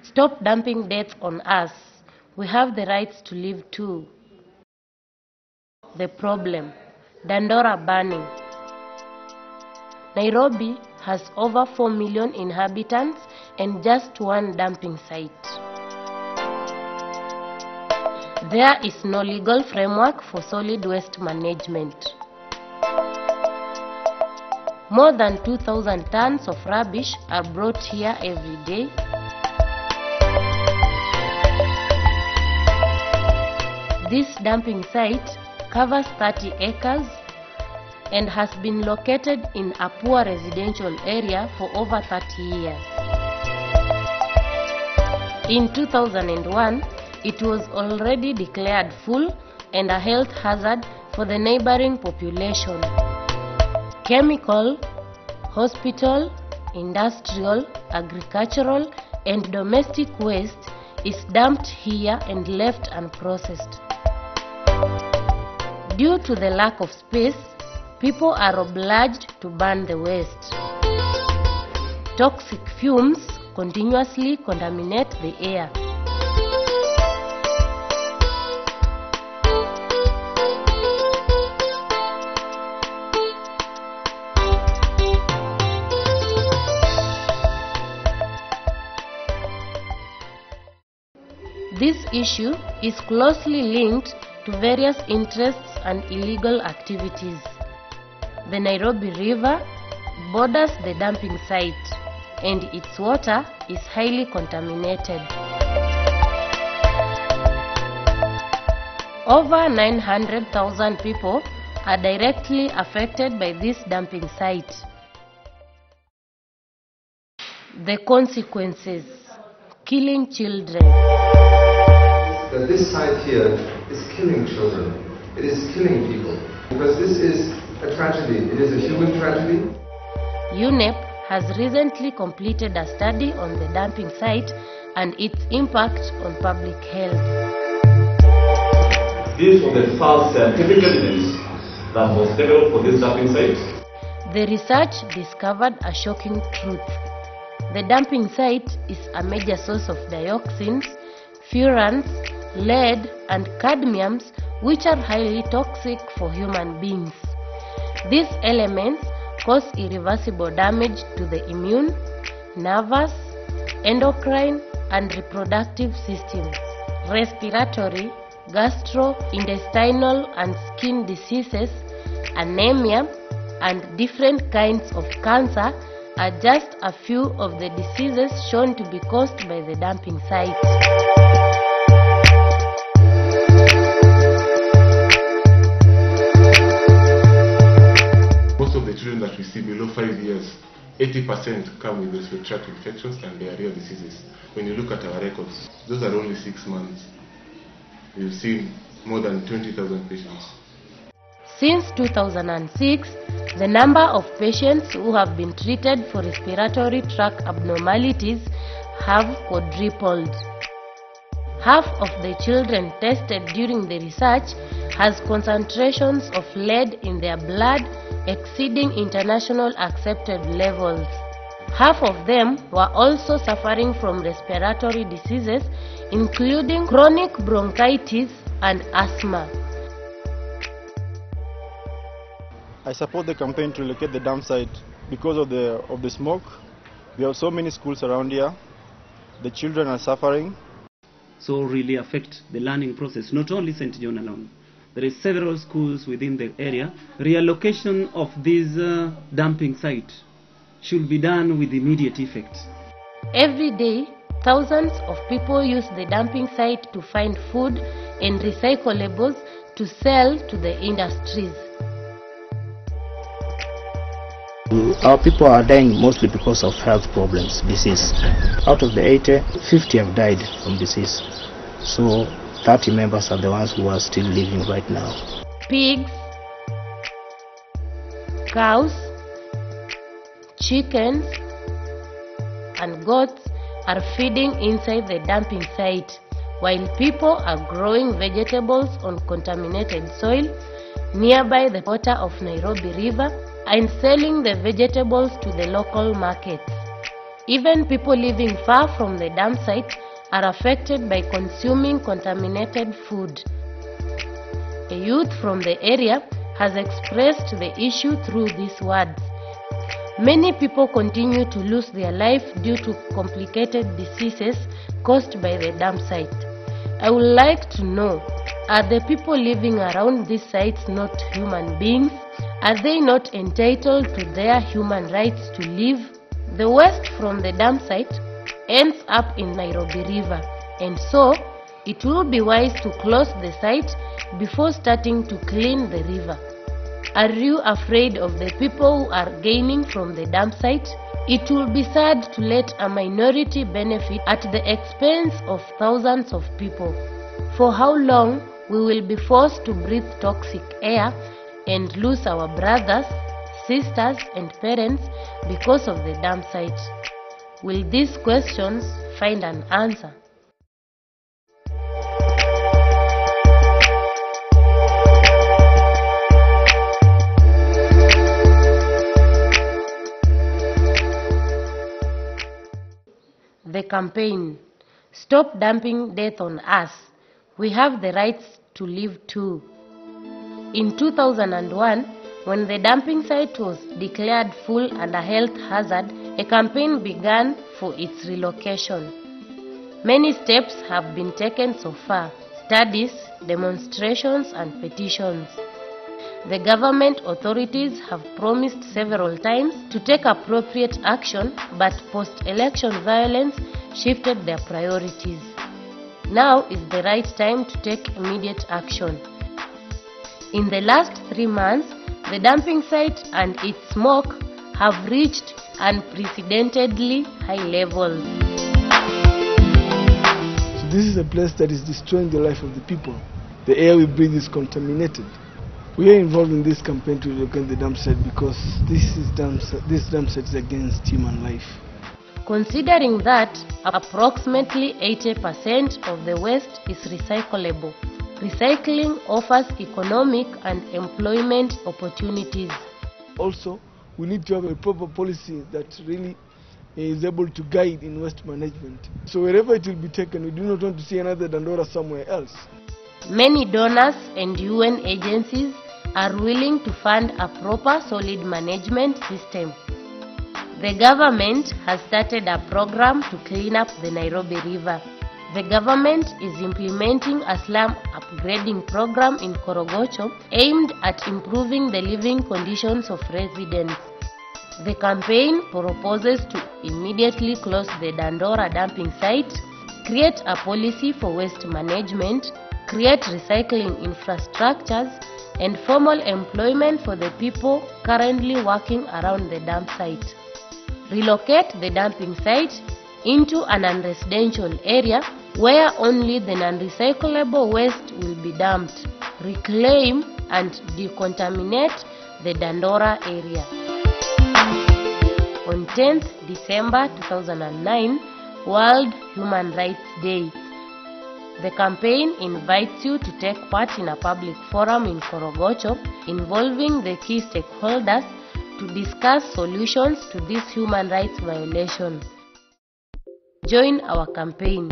Stop dumping death on us. We have the rights to live too. The problem: Dandora burning. Nairobi has over 4 million inhabitants and just one dumping site. There is no legal framework for solid waste management. More than 2,000 tons of rubbish are brought here every day. This dumping site covers 30 acres and has been located in a poor residential area for over 30 years. In 2001, it was already declared full and a health hazard for the neighboring population. Chemical, hospital, industrial, agricultural, and domestic waste is dumped here and left unprocessed. Due to the lack of space, people are obliged to burn the waste. Toxic fumes continuously contaminate the air. This issue is closely linked to various interests and illegal activities. The Nairobi River borders the dumping site, and its water is highly contaminated. Over 900,000 people are directly affected by this dumping site. The consequences: killing children. That this site here is killing children. It is killing people. Because this is a tragedy. It is a human tragedy. UNEP has recently completed a study on the dumping site and its impact on public health. This was the first scientific evidence that was developed for this dumping site. The research discovered a shocking truth. The dumping site is a major source of dioxins, furans, lead, and cadmiums, which are highly toxic for human beings. These elements cause irreversible damage to the immune, nervous, endocrine, and reproductive systems. Respiratory, gastrointestinal, and skin diseases, anemia, and different kinds of cancer are just a few of the diseases shown to be caused by the dumping site. Most of the children that we see below 5 years, 80% come with respiratory tract infections and diarrheal diseases. When you look at our records, those are only 6 months. We've seen more than 20,000 patients. Since 2006, the number of patients who have been treated for respiratory tract abnormalities have quadrupled. Half of the children tested during the research has concentrations of lead in their blood exceeding international accepted levels. Half of them were also suffering from respiratory diseases, including chronic bronchitis and asthma. I support the campaign to locate the dump site because of the smoke. We have so many schools around here. The children are suffering. So really affect the learning process, not only St. John alone. There is several schools within the area. Reallocation of this dumping site should be done with immediate effect. Every day, thousands of people use the dumping site to find food and recyclables to sell to the industries. Our people are dying mostly because of health problems, disease. Out of the 80, 50 have died from disease. So 30 members are the ones who are still living right now. Pigs, cows, chickens, and goats are feeding inside the dumping site, while people are growing vegetables on contaminated soil nearby the water of Nairobi River and selling the vegetables to the local markets. Even people living far from the dump site are affected by consuming contaminated food. A youth from the area has expressed the issue through these words. Many people continue to lose their life due to complicated diseases caused by the dump site. I would like to know, are the people living around these sites not human beings? Are they not entitled to their human rights to live? The waste from the dump site ends up in Nairobi River, and so it will be wise to close the site before starting to clean the river. Are you afraid of the people who are gaining from the dump site? It will be sad to let a minority benefit at the expense of thousands of people. For how long we will be forced to breathe toxic air and lose our brothers, sisters and parents because of the dump site? Will these questions find an answer? The campaign, Stop Dumping Death on Us. We have the rights to live too. In 2001, when the dumping site was declared full and a health hazard, a campaign began for its relocation. Many steps have been taken so far: studies, demonstrations and petitions. The government authorities have promised several times to take appropriate action, but post-election violence shifted their priorities. Now is the right time to take immediate action. In the last 3 months, the dumping site and its smoke have reached unprecedentedly high levels. So this is a place that is destroying the life of the people. The air we breathe is contaminated. We are involved in this campaign to relocate the dump site because this dump site is against human life. Considering that approximately 80% of the waste is recyclable, recycling offers economic and employment opportunities. Also, we need to have a proper policy that really is able to guide in waste management. So wherever it will be taken, we do not want to see another Dandora somewhere else. Many donors and UN agencies are willing to fund a proper solid management system. The government has started a program to clean up the Nairobi River. The government is implementing a slum upgrading program in Korogocho aimed at improving the living conditions of residents. The campaign proposes to immediately close the Dandora dumping site, create a policy for waste management, create recycling infrastructures, and formal employment for the people currently working around the dump site. Relocate the dumping site into an unresidential area where only the non-recyclable waste will be dumped. Reclaim and decontaminate the Dandora area. On 10th December 2009, World Human Rights Day. The campaign invites you to take part in a public forum in Korogocho involving the key stakeholders to discuss solutions to this human rights violation. Join our campaign.